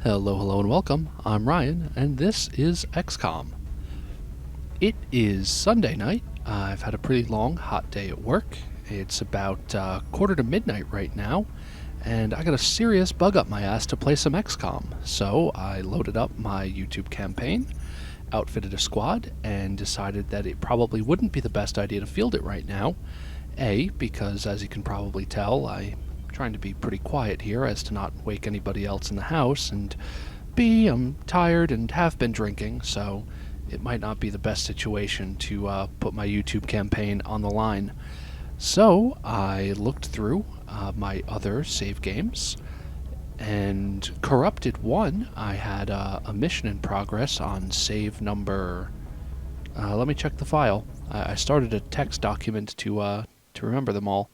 Hello, hello, and welcome. I'm Ryan, and this is XCOM. It is Sunday night. I've had a pretty long, hot day at work. It's about quarter to midnight right now, and I got a serious bug up my ass to play some XCOM. So I loaded up my YouTube campaign, outfitted a squad, and decided that it probably wouldn't be the best idea to field it right now. A, because as you can probably tell, I'm trying to be pretty quiet here as to not wake anybody else in the house, and B, I'm tired and have been drinking, so it might not be the best situation to put my YouTube campaign on the line. So I looked through my other save games, and Corrupted 1, I had a mission in progress on save number... let me check the file. I started a text document to remember them all.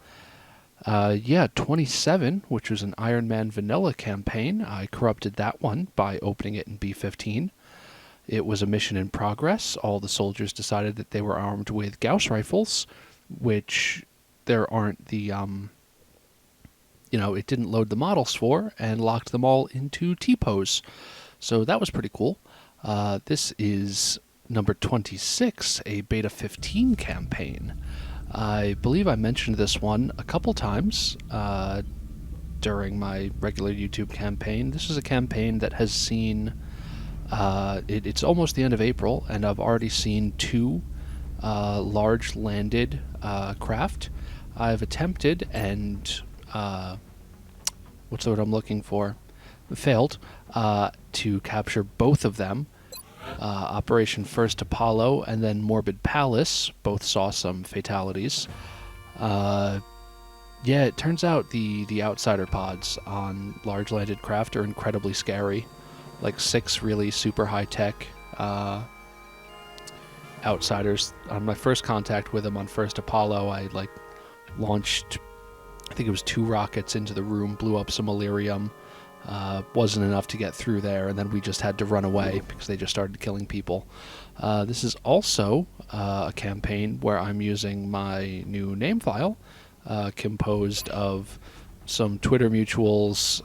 27, which was an Iron Man vanilla campaign. I corrupted that one by opening it in B-15. It was a mission in progress. All the soldiers decided that they were armed with Gauss rifles, which there aren't the, it didn't load the models for, and locked them all into T-pose. So that was pretty cool. This is number 26, a Beta 15 campaign. I believe I mentioned this one a couple times during my regular YouTube campaign. This is a campaign that has seen... it's almost the end of April, and I've already seen two large landed craft. I've attempted and... what's the word I'm looking for? Failed to capture both of them. Operation First Apollo and then Morbid Palace both saw some fatalities. It turns out the outsider pods on large landed craft are incredibly scary. Like 6 really super high-tech outsiders. On my first contact with them on First Apollo, I launched, I think it was 2 rockets into the room, blew up some Illyrium. Wasn't enough to get through there, and then we just had to run away because they just started killing people. This is also a campaign where I'm using my new name file, composed of some Twitter mutuals,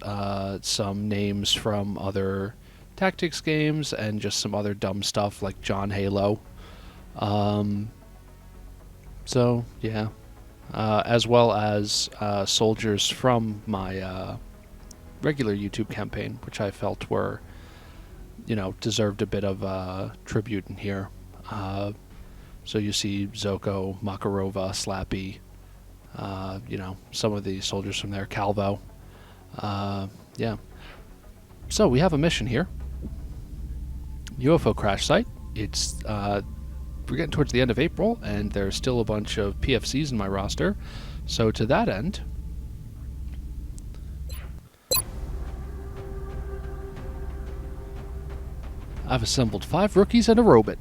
some names from other tactics games, and just some other dumb stuff like John Halo. As well as soldiers from my... regular YouTube campaign, which I felt were, deserved a bit of tribute in here. So you see Zoko, Makarova, Slappy, some of the soldiers from there, Calvo. So we have a mission here. UFO crash site. It's we're getting towards the end of April, and there's still a bunch of PFCs in my roster. So to that end, I've assembled 5 rookies and a robot.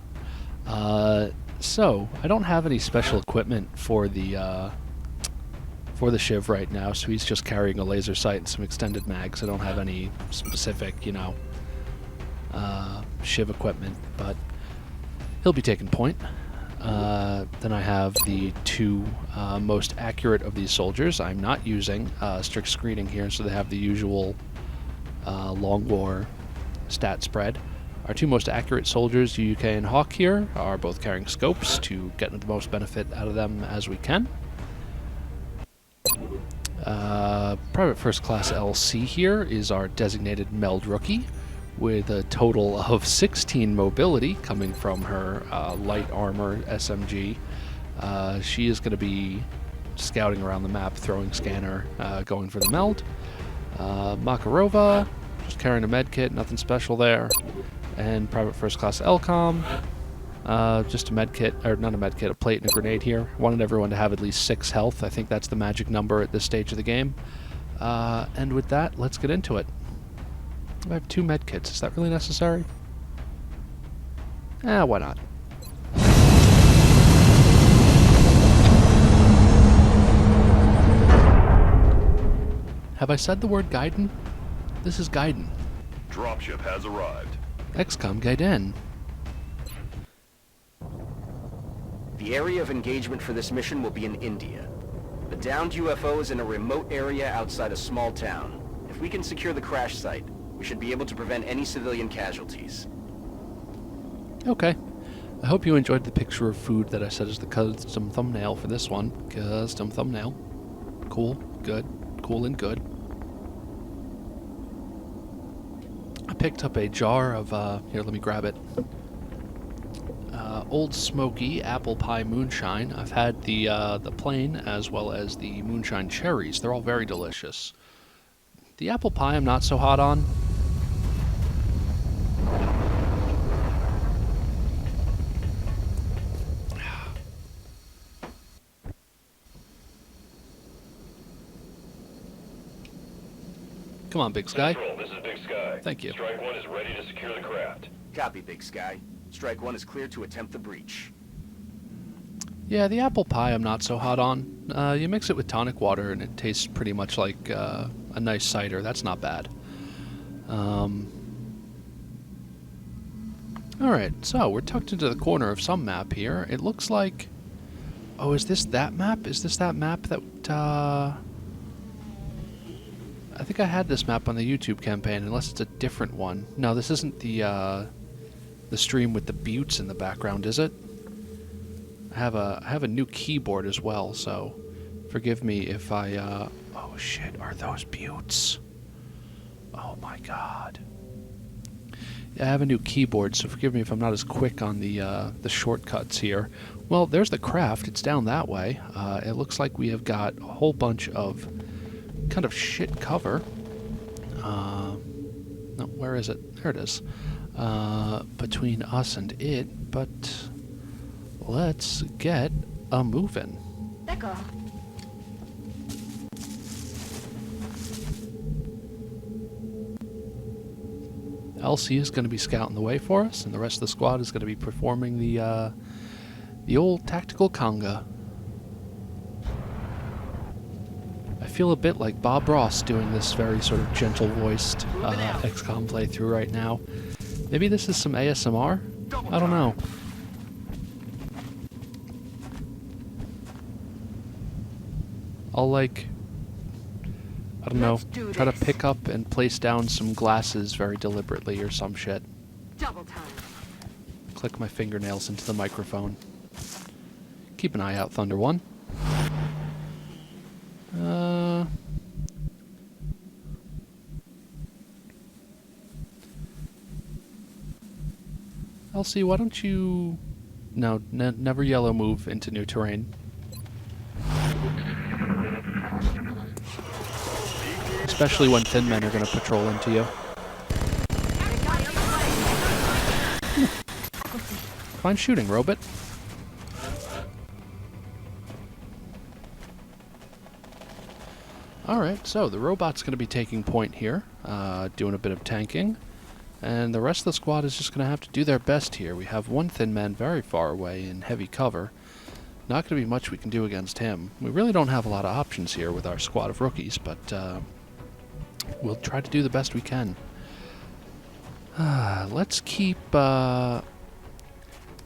So I don't have any special equipment for the Shiv right now, so he's just carrying a laser sight and some extended mags. I don't have any specific, Shiv equipment, but he'll be taking point. Then I have the 2 most accurate of these soldiers. I'm not using strict screening here, so they have the usual long war stat spread. Our 2 most accurate soldiers, UK and Hawk here, are both carrying scopes to get the most benefit out of them as we can. Private First Class LC here is our designated meld rookie, with a total of 16 mobility coming from her light armor SMG. She is going to be scouting around the map, throwing scanner, going for the meld. Makarova, just carrying a med kit, nothing special there. And Private First Class LCOM, just a med kit, or not a med kit, a plate and a grenade here. Wanted everyone to have at least 6 health. I think that's the magic number at this stage of the game. And with that, let's get into it. I have 2 med kits. Is that really necessary? Why not? Have I said the word GAIDEN? This is GAIDEN. Dropship has arrived. XCOM GAIDEN. The area of engagement for this mission will be in India. The downed UFO is in a remote area outside a small town. If we can secure the crash site, We should be able to prevent any civilian casualties. Okay. I hope you enjoyed the picture of food that I set as the custom thumbnail for this one. Custom thumbnail. Cool, good, cool and good. I picked up a jar of, here, let me grab it. Old Smoky apple pie moonshine. I've had the plain as well as the moonshine cherries. They're all very delicious. The apple pie I'm not so hot on. Come on, Big Sky. Central, this is Big Sky. Thank you. Strike 1 is ready to secure the craft. Copy, Big Sky. Strike 1 is clear to attempt the breach. Yeah, the apple pie I'm not so hot on. You mix it with tonic water and it tastes pretty much like a nice cider. That's not bad. Alright, so we're tucked into the corner of some map here. It looks like... Oh, is this that map? Is this that map that... I think I had this map on the YouTube campaign, unless it's a different one. No, this isn't the stream with the buttes in the background, is it? I have a new keyboard as well, so forgive me if I, oh shit, are those buttes? Oh my god. Yeah, I have a new keyboard, so forgive me if I'm not as quick on the shortcuts here. Well, there's the craft. It's down that way. It looks like we have got a whole bunch of kind of shit cover. No, where is it? There it is. Between us and it, but let's get a movin'. D'accord. Elsie is going to be scouting the way for us, and the rest of the squad is going to be performing the old tactical conga. I feel a bit like Bob Ross doing this very sort of gentle-voiced XCOM playthrough right now. Maybe this is some ASMR? I don't know. I'll like, I don't know, try to pick up and place down some glasses very deliberately or some shit. Double time. Click my fingernails into the microphone. Keep an eye out, Thunder One. Elsie, why don't you... No, never yellow move into new terrain. Especially when thin men are going to patrol into you. Fine shooting, robot. Alright, so the robot's going to be taking point here, doing a bit of tanking. And the rest of the squad is just going to have to do their best here. We have one thin man very far away in heavy cover. Not going to be much we can do against him. We really don't have a lot of options here with our squad of rookies, but we'll try to do the best we can. Let's keep... let's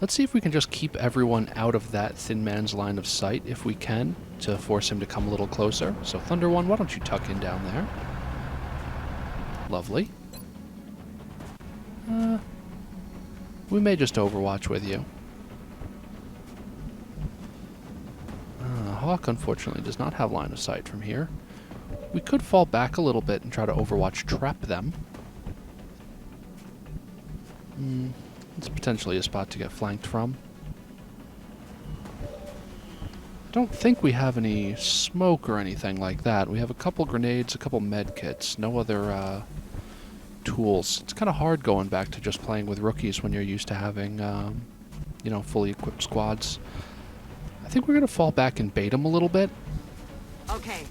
see if we can just keep everyone out of that thin man's line of sight, if we can, to force him to come a little closer. So, Thunder One, why don't you tuck in down there? Lovely. We may just overwatch with you. Hawk, unfortunately, does not have line of sight from here. We could fall back a little bit and try to overwatch trap them. It's potentially a spot to get flanked from. I don't think we have any smoke or anything like that. We have a couple grenades, a couple med kits, no other tools. It's kind of hard going back to just playing with rookies when you're used to having, you know, fully equipped squads. I think we're going to fall back and bait them a little bit. Okay.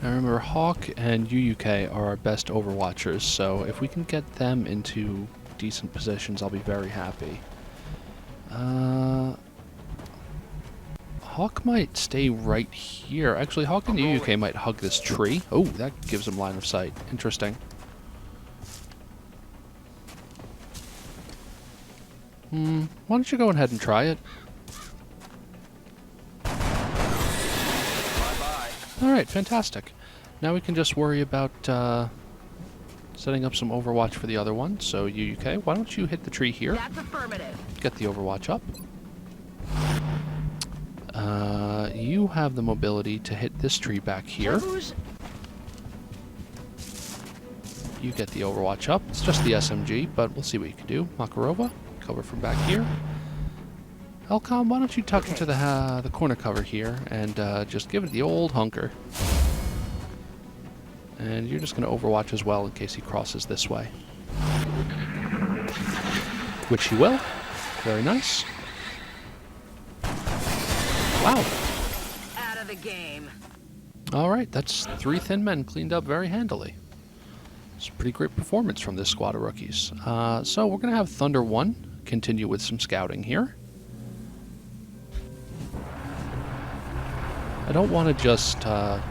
I remember Hawk and UUK are our best overwatchers, so if we can get them into decent positions, I'll be very happy. Hawk might stay right here. Actually, Hawk and UUK might hug this tree. Oh, that gives them line of sight. Interesting. Why don't you go ahead and try it? Bye-bye. Alright, fantastic. Now we can just worry about setting up some overwatch for the other one. So UK, why don't you hit the tree here? That's affirmative. Get the overwatch up. You have the mobility to hit this tree back here. You get the overwatch up. It's just the SMG, but we'll see what you can do. Makarova, cover from back here. Elcom, why don't you tuck into the corner cover here and just give it the old hunker. And you're just going to overwatch as well in case he crosses this way. Which he will. Very nice. Wow. Out of the game. Alright, that's 3 thin men cleaned up very handily. It's a pretty great performance from this squad of rookies. So we're going to have Thunder 1 continue with some scouting here. I don't want to just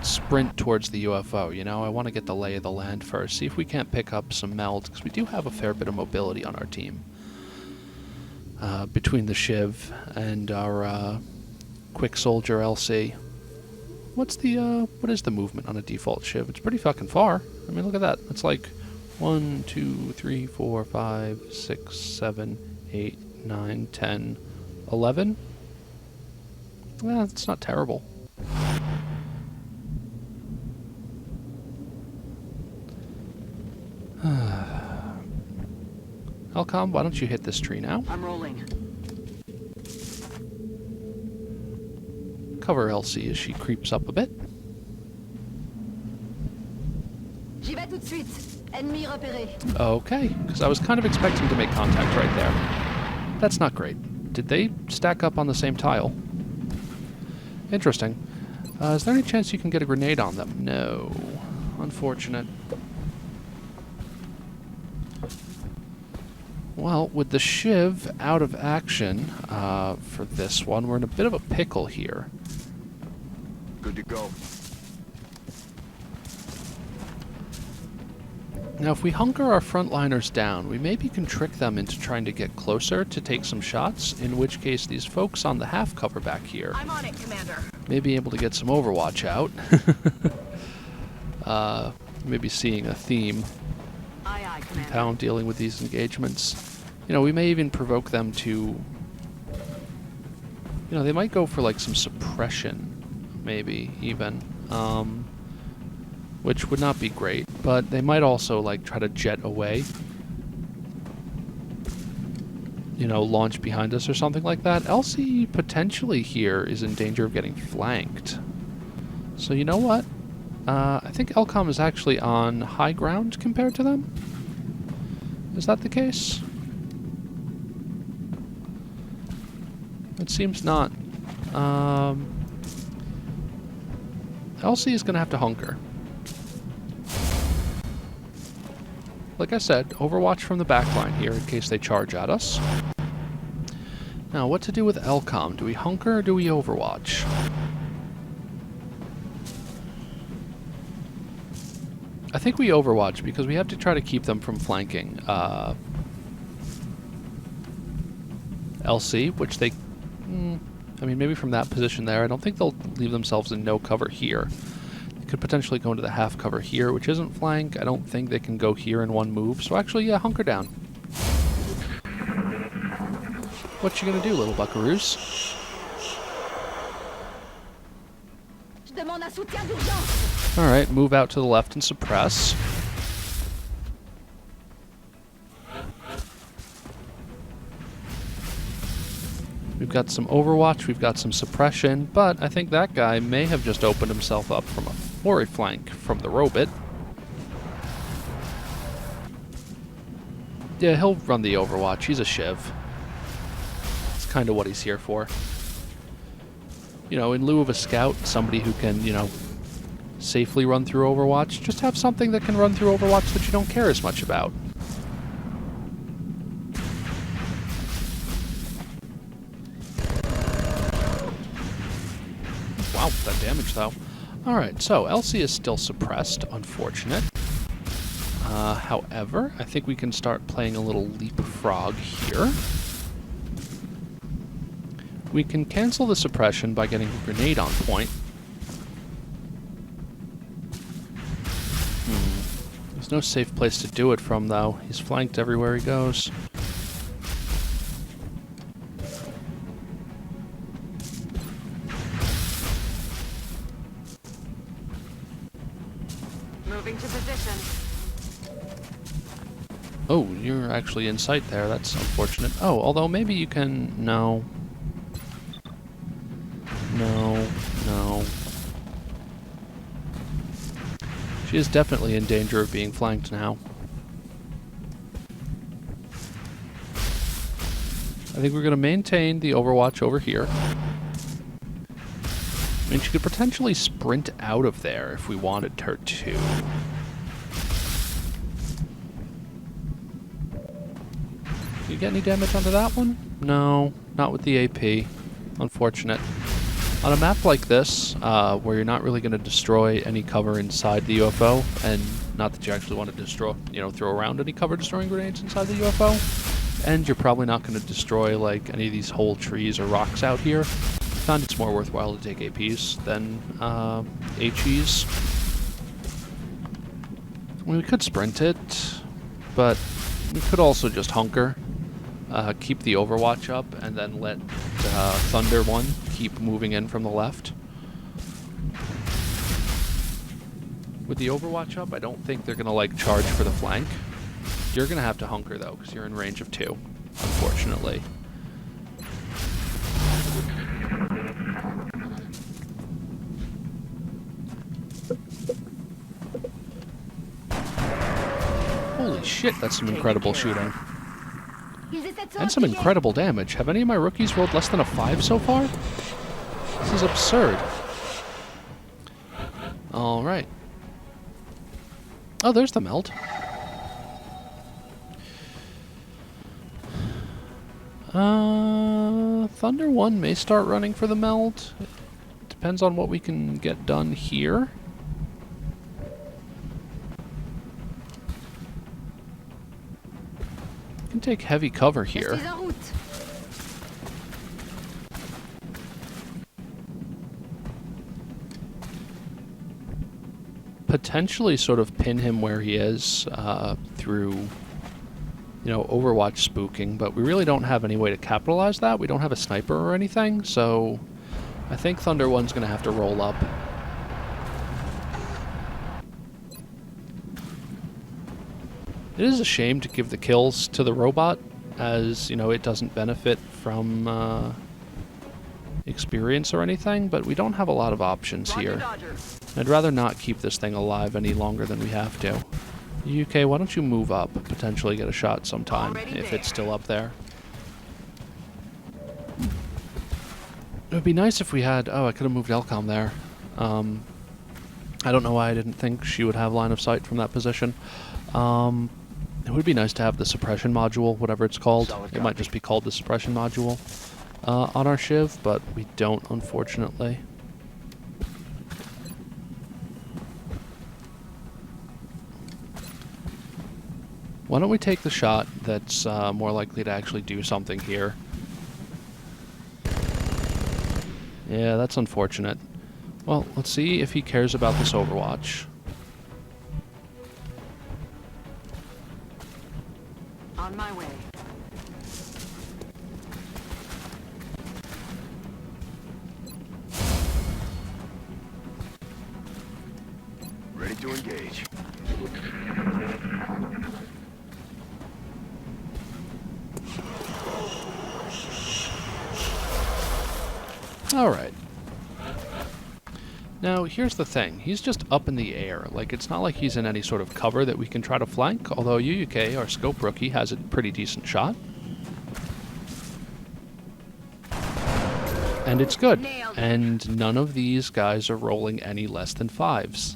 sprint towards the UFO, you know? I want to get the lay of the land first, see if we can't pick up some melds, because we do have a fair bit of mobility on our team. Between the Shiv and our quick soldier LC. What is the movement on a default Shiv? It's pretty fucking far. I mean, look at that. It's like 1, 2, 3, 4, 5, 6, 7, 8, 9, 10, 11. Well, it's not terrible. Elcom, why don't you hit this tree now? I'm rolling. Cover LC as she creeps up a bit. J'y vais tout de suite. Ennemi repéré. Okay, because I was kind of expecting to make contact right there. That's not great. Did they stack up on the same tile? Interesting. Is there any chance you can get a grenade on them? No. Unfortunate. Well, with the Shiv out of action for this one, we're in a bit of a pickle here. Good to go. Now, if we hunker our frontliners down, we maybe can trick them into trying to get closer to take some shots, in which case these folks on the half cover back here I'm on it, Commander. may be able to get some overwatch out. Maybe seeing a theme. Aye, aye, Commander. How I'm dealing with these engagements. You know, we may even provoke them to... You know, they might go for like some suppression, maybe, even. Which would not be great, but they might also like try to jet away. You know, launch behind us or something like that. LC potentially here is in danger of getting flanked. So you know what? I think Elcom is actually on high ground compared to them. Is that the case? It seems not. LC is going to have to hunker. Like I said, overwatch from the backline here in case they charge at us. Now, what to do with Elcom? Do we hunker or do we overwatch? I think we overwatch because we have to try to keep them from flanking LC, which they... I mean, maybe from that position there. I don't think they'll leave themselves in no cover here. They could potentially go into the half cover here, which isn't flank. I don't think they can go here in one move. So actually, yeah, hunker down. What you gonna do, little buckaroos? Je demande un soutien d'urgence. Alright, move out to the left and suppress. We've got some overwatch, we've got some suppression, but I think that guy may have just opened himself up from a forward flank from the robot. Yeah, he'll run the overwatch. He's a Shiv. It's kind of what he's here for. You know, in lieu of a scout, somebody who can, you know, safely run through overwatch, just have something that can run through overwatch that you don't care as much about. Wow, that damage though. Alright, so LC is still suppressed, unfortunate. However, I think we can start playing a little leapfrog here. We can cancel the suppression by getting a grenade on point. There's no safe place to do it from, though. He's flanked everywhere he goes. Moving to position. Oh, you're actually in sight there. That's unfortunate. Oh, although maybe you can... No. No. No. She is definitely in danger of being flanked now. I think we're going to maintain the overwatch over here. I mean, she could potentially sprint out of there if we wanted her to. You get any damage onto that one? No, not with the AP. Unfortunate. On a map like this, where you're not really going to destroy any cover inside the UFO, and not that you actually want to destroy, throw around any cover destroying grenades inside the UFO, and you're probably not going to destroy like any of these whole trees or rocks out here, I found it's more worthwhile to take APs than HEs. I mean, we could sprint it, but we could also just hunker. Keep the overwatch up, and then let Thunder 1 keep moving in from the left. With the overwatch up, I don't think they're going to, charge for the flank. You're going to have to hunker, though, because you're in range of 2, unfortunately. Holy shit, that's some incredible shooting. And some incredible damage. Have any of my rookies rolled less than a 5 so far? This is absurd. Alright. Oh, there's the meld. Thunder 1 may start running for the meld. It depends on what we can get done here. Can take heavy cover here. Potentially sort of pin him where he is through, Overwatch spooking, but we really don't have any way to capitalize that. We don't have a sniper or anything, so I think Thunder 1's going to have to roll up. It is a shame to give the kills to the robot, as, it doesn't benefit from experience or anything, but we don't have a lot of options here. I'd rather not keep this thing alive any longer than we have to. UK, why don't you move up, potentially get a shot sometime, if it's still up there. It would be nice if we had... Oh, I could have moved Elcom there. I don't know why I didn't think she would have line of sight from that position. It would be nice to have the suppression module, whatever it's called. It might just be called the suppression module on our Shiv, but we don't, unfortunately. Why don't we take the shot that's more likely to actually do something here? Yeah, that's unfortunate. Well, let's see if he cares about this Overwatch. On my way. Ready to engage. Alright. Now, here's the thing. He's just up in the air. It's not like he's in any sort of cover that we can try to flank, although UUK, our scope rookie, has a pretty decent shot. And it's good. And none of these guys are rolling any less than 5s.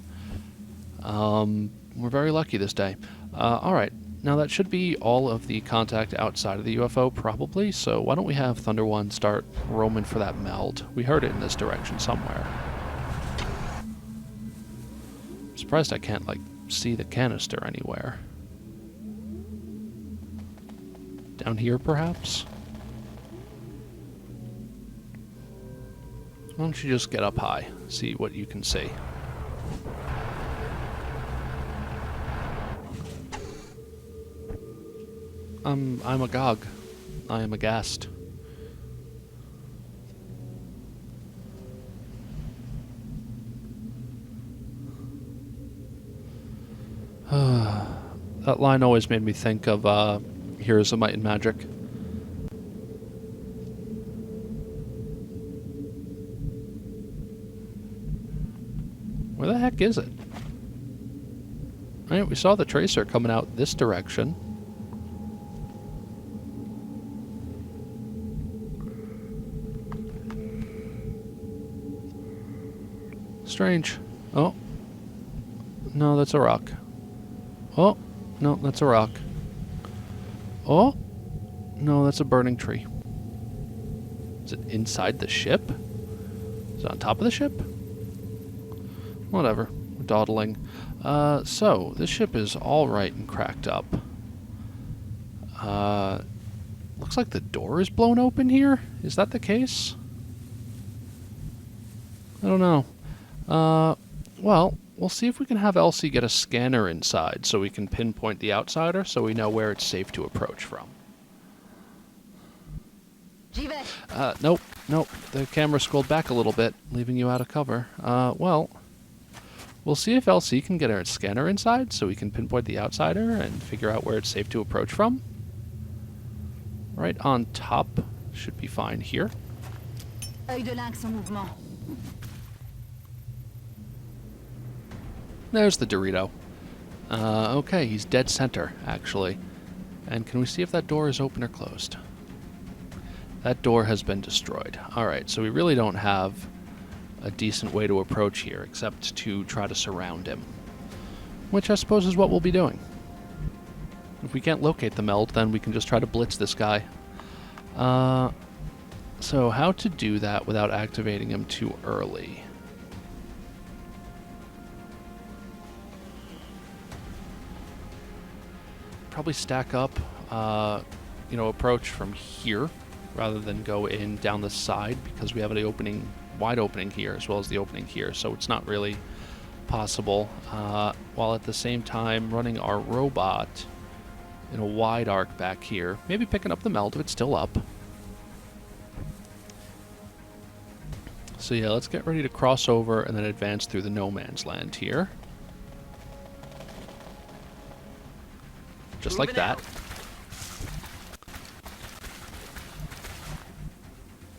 We're very lucky this day. Alright. Now, that should be all of the contact outside of the UFO, probably, so why don't we have Thunder 1 start roaming for that meld? We heard it in this direction somewhere. I'm surprised I can't, see the canister anywhere. Down here, perhaps? Why don't you just get up high, see what you can see. I'm agog. I am aghast. That line always made me think of Heroes of Might and Magic. Where the heck is it? Alright, we saw the tracer coming out this direction. Strange. Oh. No, that's a rock. Oh. No, that's a rock. Oh. No, that's a burning tree. Is it inside the ship? Is it on top of the ship? Whatever. We're dawdling. So, this ship is alright and cracked up. Looks like the door is blown open here. Is that the case? I don't know. Well, we'll see if we can have Elsie get a scanner inside so we can pinpoint the outsider so we know where it's safe to approach from. J'y vais. Nope. The camera scrolled back a little bit, leaving you out of cover. Well, we'll see if Elsie can get her scanner inside so we can pinpoint the outsider and figure out where it's safe to approach from. Right on top should be fine here. Œil de lynx en mouvement. There's the Dorito. Okay, he's dead center, actually. And can we see if that door is open or closed? That door has been destroyed. Alright, so we really don't have a decent way to approach here, except to try to surround him. Which I suppose is what we'll be doing. If we can't locate the meld, then we can just try to blitz this guy. So how to do that without activating him too early? Probably stack up, approach from here rather than go in down the side because we have an opening, wide opening here as well as the opening here, so it's not really possible. While at the same time running our robot in a wide arc back here, maybe picking up the meld if it's still up. So yeah, let's get ready to cross over and then advance through the no man's land here. Just like that.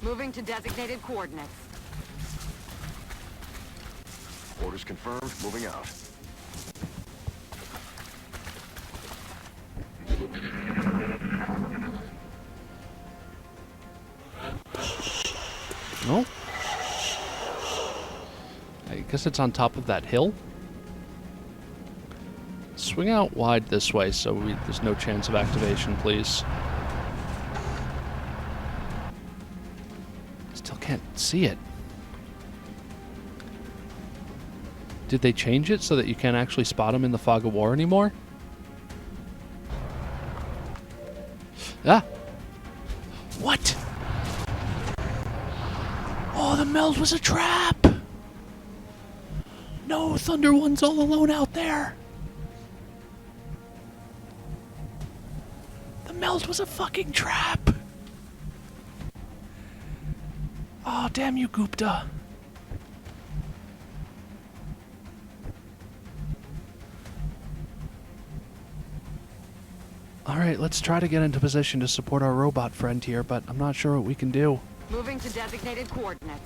Moving to designated coordinates. Orders confirmed. Moving out. No. I guess it's on top of that hill. Swing out wide this way so there's no chance of activation, please. Still can't see it. Did they change it so that you can't actually spot him in the fog of war anymore? Ah! What? Oh, the meld was a trap! No, Thunder One's all alone out there! The meld was a fucking trap! Oh, damn you, Gupta. Alright, let's try to get into position to support our robot friend here, but I'm not sure what we can do. Moving to designated coordinates.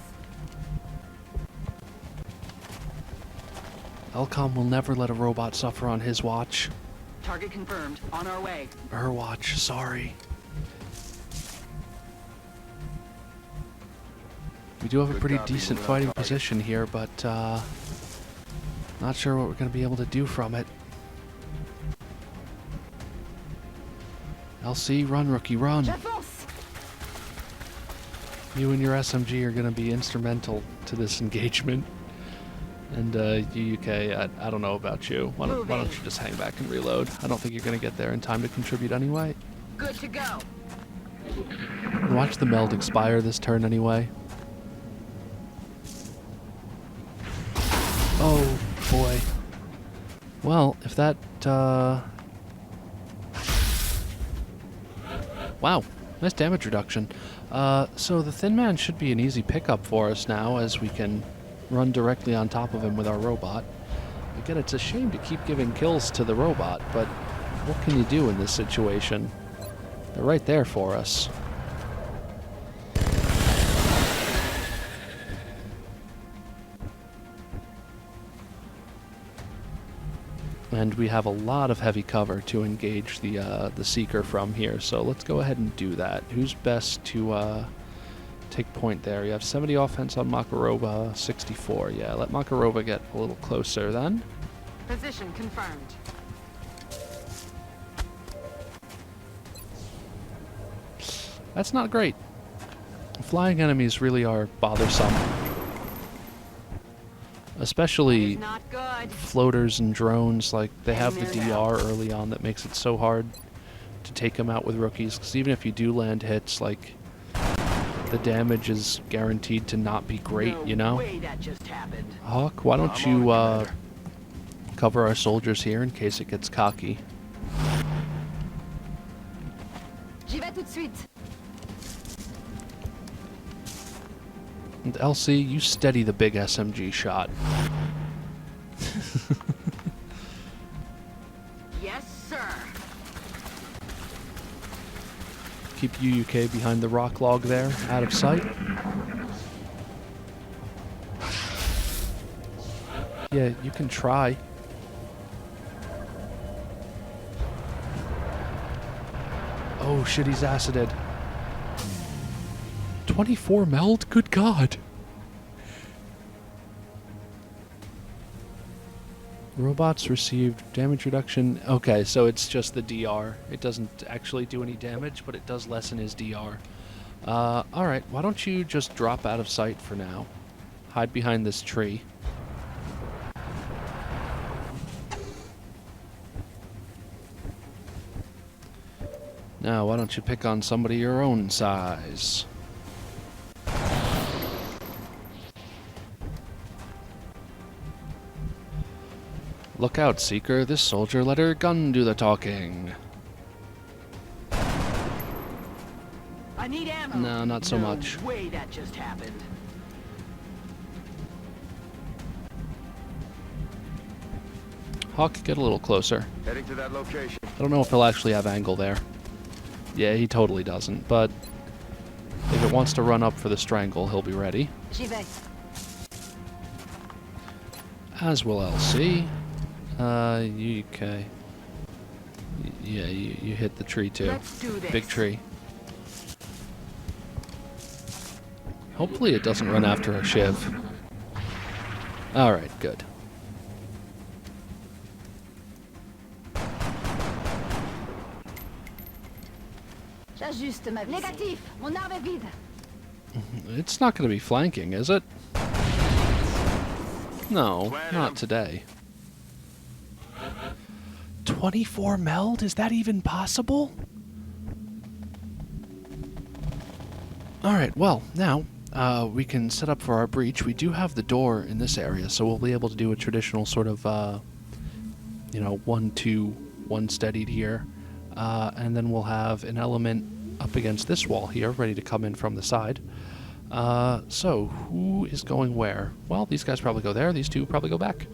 XCOM will never let a robot suffer on his watch. Target confirmed. On our way. Her watch, sorry. We do have a pretty decent fighting position here, but not sure what we're going to be able to do from it. LC, run, rookie, run. J'avance. You and your SMG are going to be instrumental to this engagement. And UK, I don't know about you. Why don't you just hang back and reload? I don't think you're going to get there in time to contribute anyway. Good to go. And watch the meld expire this turn anyway. Oh, boy. Well, if that Wow, nice damage reduction. So the Thin Man should be an easy pickup for us now, as we can run directly on top of him with our robot. Again, it's a shame to keep giving kills to the robot, but what can you do in this situation? They're right there for us. And we have a lot of heavy cover to engage the Seeker from here, so let's go ahead and do that. Who's best to take point there? You have 70 offense on Makarova, 64. Yeah, let Makarova get a little closer then. Position confirmed. That's not great. Flying enemies really are bothersome. Especially Not good. floaters and drones, like they have the DR early on that makes it so hard to take them out with rookies, because even if you do land hits, like, the damage is guaranteed to not be great, you know? Way that just happened. Hawk, why don't you cover our soldiers here in case it gets cocky? J'y vais tout de suite. And Elsie, you steady the big SMG shot. Yes, sir. Keep UUK behind the rock log there, out of sight. Yeah, you can try. Oh shit, he's acided. 24 meld? Good God. Robots received damage reduction. Okay, so it's just the DR. It doesn't actually do any damage, but it does lessen his DR. Alright, why don't you just drop out of sight for now? Hide behind this tree. Now, why don't you pick on somebody your own size? Look out, Seeker. This soldier let her gun do the talking. I need ammo. No, not so much. Way that just happened. Hawk, get a little closer. Heading to that location. I don't know if he'll actually have angle there. Yeah, he totally doesn't, but if it wants to run up for the strangle, he'll be ready. J'y vais. As will LC. UK. Yeah, you hit the tree too. Let's do this. Big tree. Hopefully it doesn't run after a shiv. Alright, good. J'ajuste ma vis. Négatif. Mon arme est vide. It's not going to be flanking, is it? No, not today. 24 meld? Is that even possible? Alright, well, now we can set up for our breach. We do have the door in this area, so we'll be able to do a traditional sort of, 1-2, 1 steadied here. And then we'll have an element up against this wall here, ready to come in from the side. So, who is going where? Well, these guys probably go there, these two probably go back.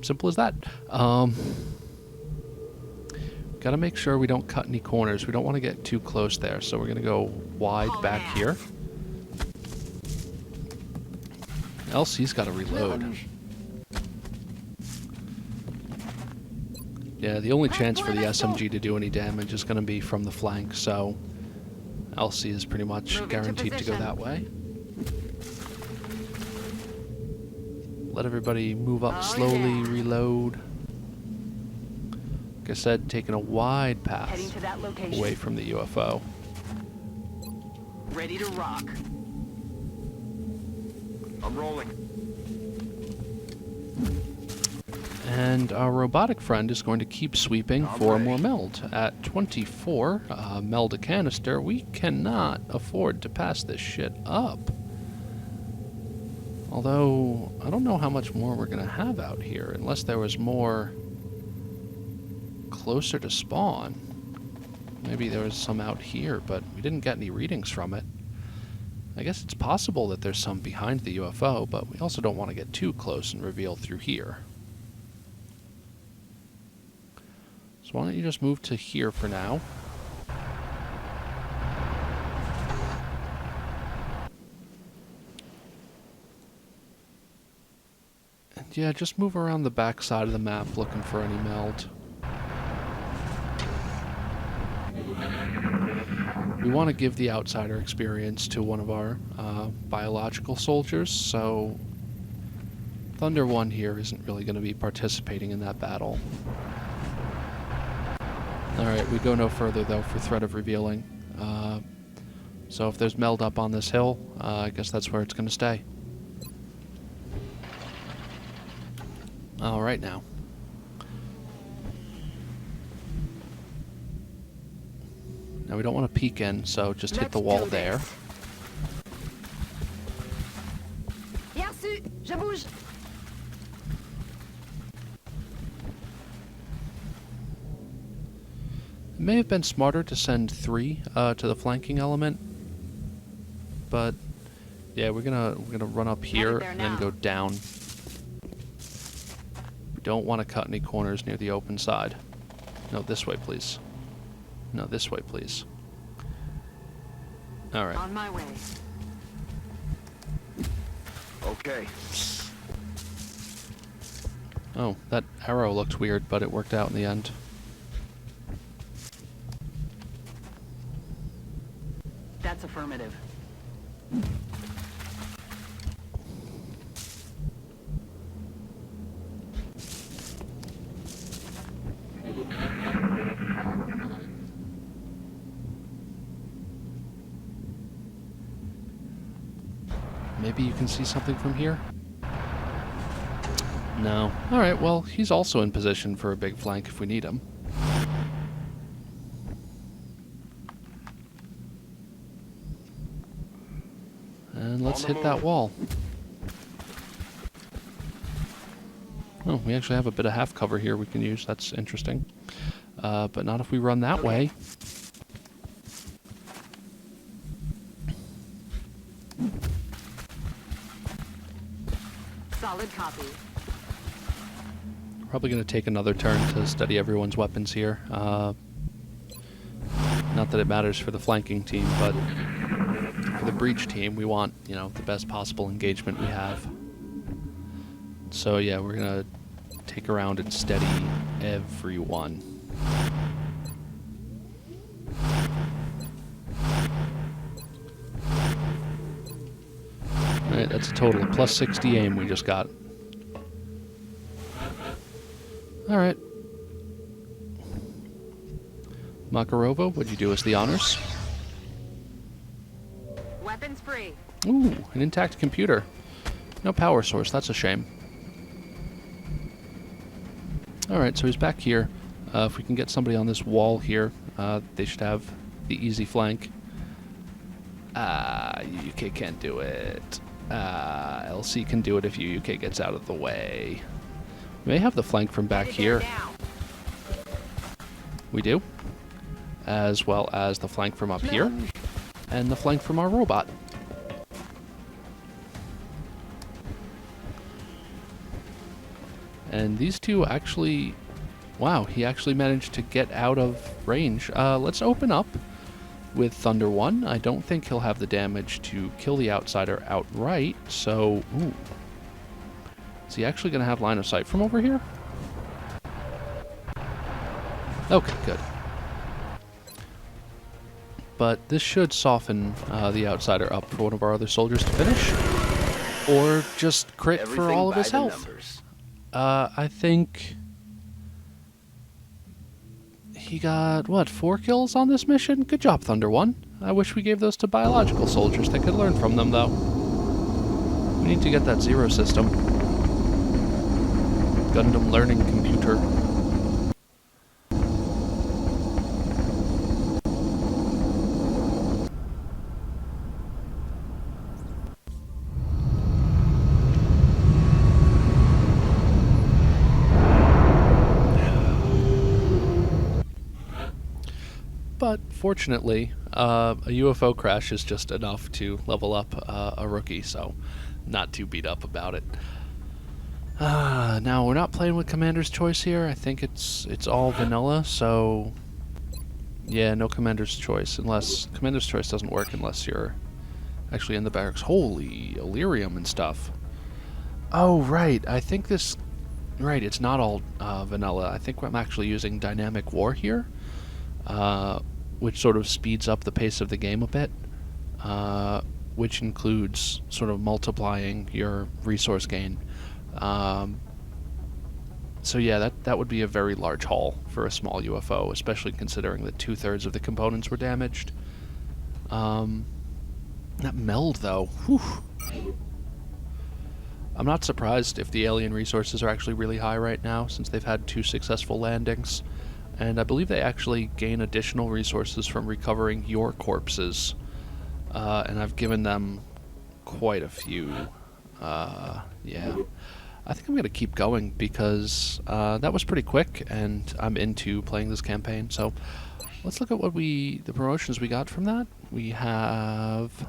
Simple as that. Gotta make sure we don't cut any corners. We don't want to get too close there, so we're gonna go wide back here. Elsie's gotta reload. Yeah, the only chance for the SMG to do any damage is gonna be from the flank, so Elsie is pretty much guaranteed to go that way. Let everybody move up slowly, reload. Like I said, taking a wide path Heading to that location. away from the UFO. Ready to rock. I'm rolling. And our robotic friend is going to keep sweeping for more meld. At 24 meld a canister, we cannot afford to pass this shit up. Although, I don't know how much more we're going to have out here, unless there was more closer to spawn. Maybe there was some out here, but we didn't get any readings from it. I guess it's possible that there's some behind the UFO, but we also don't want to get too close and reveal through here. So why don't you just move to here for now? And yeah, just move around the back side of the map looking for any meld. We want to give the outsider experience to one of our biological soldiers, so Thunder 1 here isn't really going to be participating in that battle. Alright, we go no further though for threat of revealing. So if there's meld up on this hill, I guess that's where it's going to stay. Alright now. Now we don't want to peek in, so just hit the wall there. Bien reçu, je bouge. It may have been smarter to send 3 to the flanking element, but yeah, we're gonna run up here and then go down. We don't want to cut any corners near the open side. No, this way, please. No, this way, please. All right. On my way. Okay. Oh, that arrow looked weird, but it worked out in the end. That's affirmative. Maybe you can see something from here? No. Alright, well, he's also in position for a big flank if we need him. And let's hit that wall. Oh, we actually have a bit of half cover here we can use. That's interesting. But not if we run that way. Solid copy. Probably going to take another turn to study everyone's weapons here. Not that it matters for the flanking team, but for the breach team, we want, you know, the best possible engagement we have. So yeah, we're going to take around and study everyone. Alright, that's a total of plus 60 aim we just got. Alright. Makarova, what'd you do us the honors? Weapons free. Ooh, an intact computer. No power source, that's a shame. Alright, so he's back here. If we can get somebody on this wall here, they should have the easy flank. UK can't do it. LC can do it if UK gets out of the way. We may have the flank from back here. We do. As well as the flank from up here. And the flank from our robot. And these two actually... Wow, he actually managed to get out of range. Let's open up with Thunder 1. I don't think he'll have the damage to kill the outsider outright, so... Ooh. Is he actually going to have line of sight from over here? Okay, good. But this should soften the outsider up for one of our other soldiers to finish. Or just crit for all of his health. I think... He got, what, 4 kills on this mission? Good job, Thunder 1. I wish we gave those to biological soldiers. They could learn from them, though. We need to get that zero system. Gundam learning computer. but fortunately, a UFO crash is just enough to level up a rookie, so not too beat up about it. Now, we're not playing with Commander's Choice here. I think it's all vanilla, so yeah, no Commander's Choice, unless Commander's Choice doesn't work unless you're actually in the barracks. Holy Illyrium and stuff. Oh, right, I think this... Right, it's not all vanilla. I think I'm actually using Dynamic War here, which sort of speeds up the pace of the game a bit, which includes sort of multiplying your resource gain. So yeah, that would be a very large haul for a small UFO, especially considering that 2/3 of the components were damaged. That meld, though, whew. I'm not surprised if the alien resources are actually really high right now, since they've had 2 successful landings. And I believe they actually gain additional resources from recovering your corpses. And I've given them quite a few. Yeah. I think I'm going to keep going because that was pretty quick, and I'm into playing this campaign. So let's look at what the promotions we got from that. We have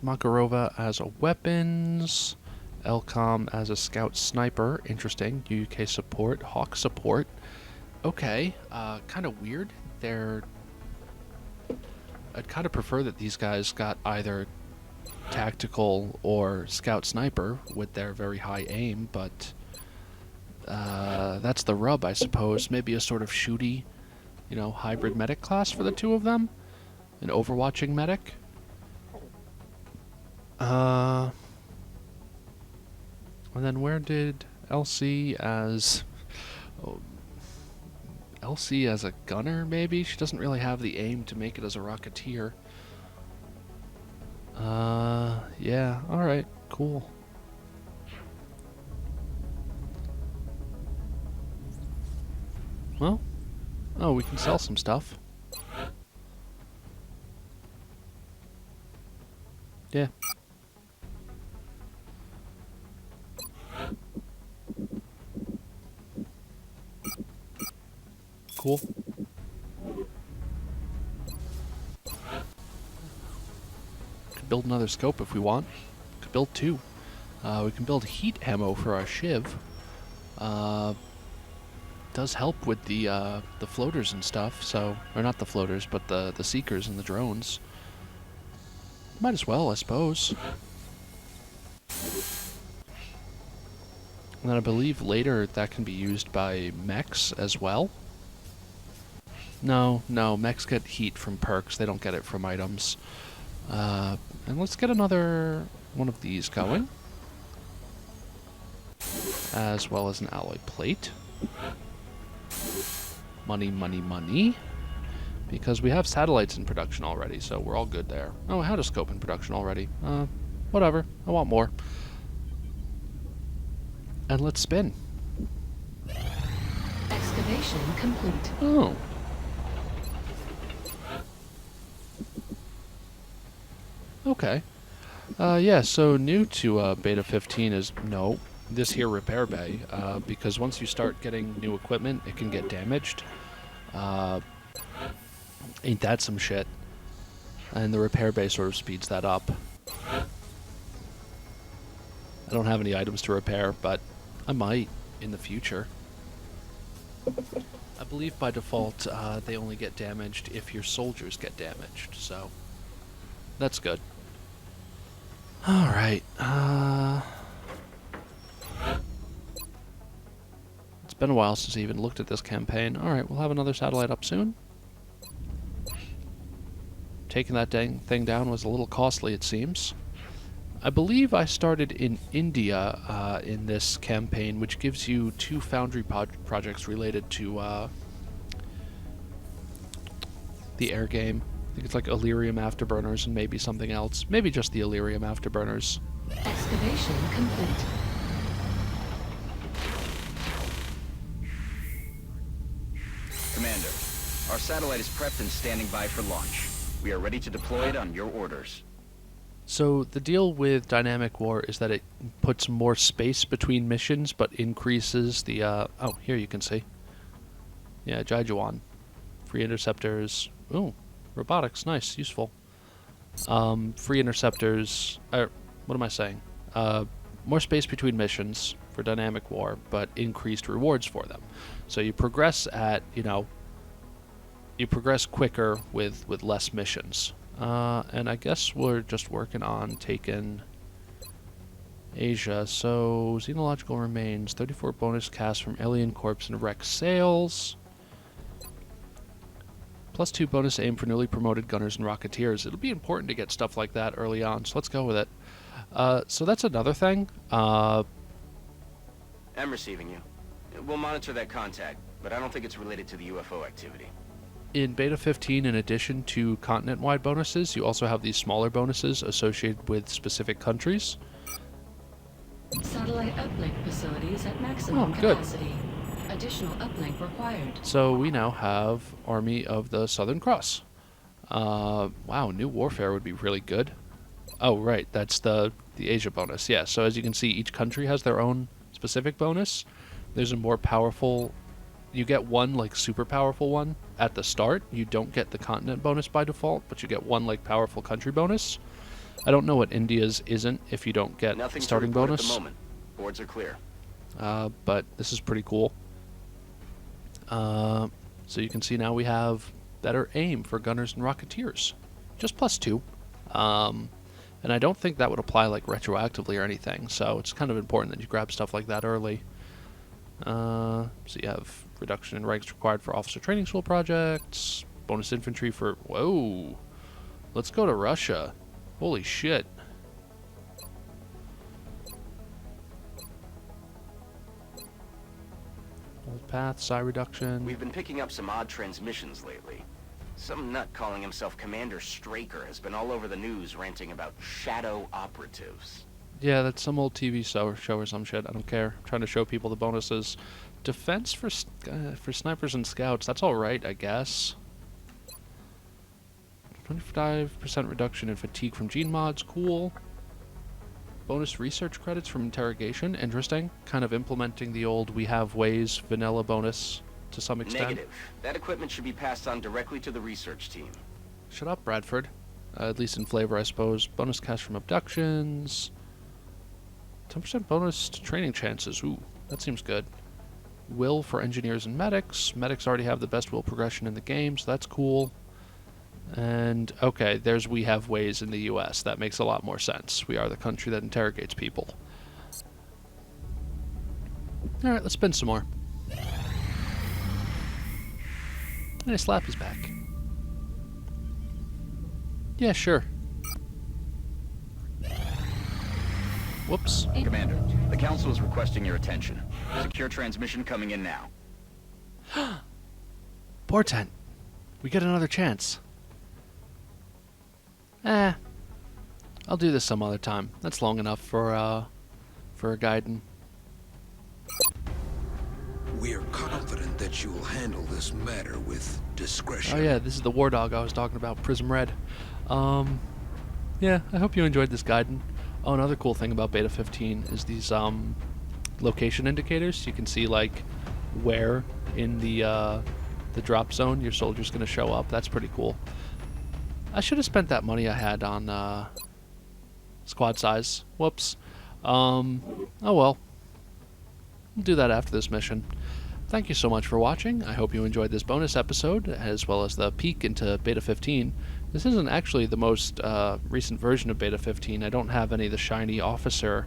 Makarova as a weapons, Elcom as a scout sniper, interesting, UK support, Hawk support. Okay, kind of weird. I'd kind of prefer that these guys got either tactical or scout sniper with their very high aim, but that's the rub, I suppose. Maybe a sort of shooty, hybrid medic class for the 2 of them, an overwatching medic. And then where did LC as a gunner, maybe? She doesn't really have the aim to make it as a rocketeer. Yeah, alright, cool. Well, we can sell some stuff. Yeah. Cool. Could build another scope if we want. Could build 2. We can build heat ammo for our shiv. Does help with the floaters and stuff, so... Or not the floaters, but the seekers and the drones. Might as well, I suppose. And then I believe later that can be used by mechs as well. No, mechs get heat from perks, they don't get it from items. And let's get another one of these going. As well as an alloy plate. Money, money, money. Because we have satellites in production already, so we're all good there. Oh, I had a scope in production already. Whatever, I want more. And let's spin. Excavation complete. Oh. Okay. Yeah, so new to Beta 15 is, this here repair bay, because once you start getting new equipment, it can get damaged. Ain't that some shit? And the repair bay sort of speeds that up. I don't have any items to repair, but I might in the future. I believe by default they only get damaged if your soldiers get damaged, so that's good. Alright, it's been a while since I even looked at this campaign. Alright, we'll have another satellite up soon. Taking that dang thing down was a little costly, it seems. I believe I started in India in this campaign, which gives you 2 foundry projects related to the air game. I think it's like Illyrium Afterburners and maybe something else. Maybe just the Illyrium Afterburners. Excavation complete. Commander, our satellite is prepped and standing by for launch. We are ready to deploy it on your orders. So the deal with Dynamic War is that it puts more space between missions, but increases the, oh, here you can see. Yeah, Jaijuan. Free interceptors. Ooh, robotics. Nice, useful. Free interceptors. What am I saying? More space between missions for dynamic war, but increased rewards for them. So you progress at, you progress quicker with less missions. And I guess we're just working on taking Asia. So xenological remains, 34 bonus cast from alien corpse and wreck sails. +2 bonus aim for newly promoted gunners and rocketeers. It'll be important to get stuff like that early on, so let's go with it. So that's another thing. I'm receiving you. We'll monitor that contact, but I don't think it's related to the UFO activity. In Beta 15, in addition to continent-wide bonuses, you also have these smaller bonuses associated with specific countries. Satellite uplink facilities at maximum good. capacity. Additional uplink required. So we now have Army of the Southern Cross. Wow, new warfare would be really good. Oh, right, that's the Asia bonus. Yeah, so as you can see, each country has their own specific bonus. There's a more powerful... You get one, like, super powerful one at the start. You don't get the continent bonus by default, but you get one, like, powerful country bonus. I don't know what India's isn't if you don't get Nothing starting to report bonus. at the moment. Boards are clear. But this is pretty cool. So you can see now we have better aim for gunners and rocketeers. Just +2. And I don't think that would apply like retroactively or anything, so it's kind of important that you grab stuff like that early. So you have reduction in ranks required for officer training school projects, bonus infantry for... Whoa! Let's go to Russia. Holy shit. Old path, psi reduction. We've been picking up some odd transmissions lately. Some nut calling himself Commander Straker has been all over the news ranting about shadow operatives. Yeah, that's some old TV show or some shit. I don't care. I'm trying to show people the bonuses. Defense for snipers and scouts. That's all right, I guess. 25% reduction in fatigue from gene mods. Cool. Bonus research credits from interrogation. Interesting. Kind of implementing the old we have ways vanilla bonus to some extent. Negative. That equipment should be passed on directly to the research team. Shut up, Bradford. At least in flavor, I suppose. Bonus cash from abductions. 10% bonus to training chances. Ooh, that seems good. Will for engineers and medics. Medics already have the best will progression in the game, so that's cool. And, okay, there's we have ways in the US. That makes a lot more sense. We are the country that interrogates people. Alright, let's spin some more. And I slap his back. Yeah, sure. Whoops. Commander, the Council is requesting your attention. Secure transmission coming in now. Portent. We get another chance. I'll do this some other time. That's long enough for a Gaiden. We're confident that you will handle this matter with discretion. Oh yeah, this is the war dog I was talking about, Prism Red. Yeah, I hope you enjoyed this Gaiden. Oh, another cool thing about Beta 15 is these location indicators. You can see like where in the drop zone your soldier's gonna show up. That's pretty cool. I should have spent that money I had on squad size. Whoops. Oh well. We'll do that after this mission. Thank you so much for watching. I hope you enjoyed this bonus episode, as well as the peek into Beta 15. This isn't actually the most recent version of Beta 15. I don't have any of the shiny officer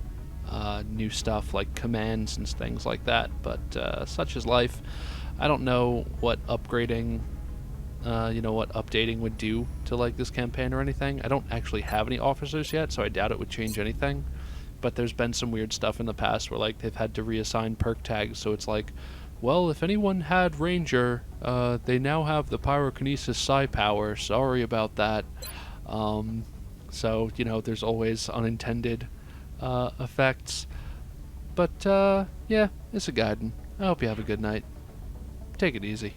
new stuff, like commands and things like that, but such is life. I don't know what upgrading, what updating would do to like this campaign or anything. I don't actually have any officers yet, so I doubt it would change anything. But there's been some weird stuff in the past where like they've had to reassign perk tags, so it's like, well, if anyone had Ranger, they now have the Pyrokinesis Psi power. Sorry about that. So, there's always unintended effects. But, yeah, it's a Gaiden. I hope you have a good night. Take it easy.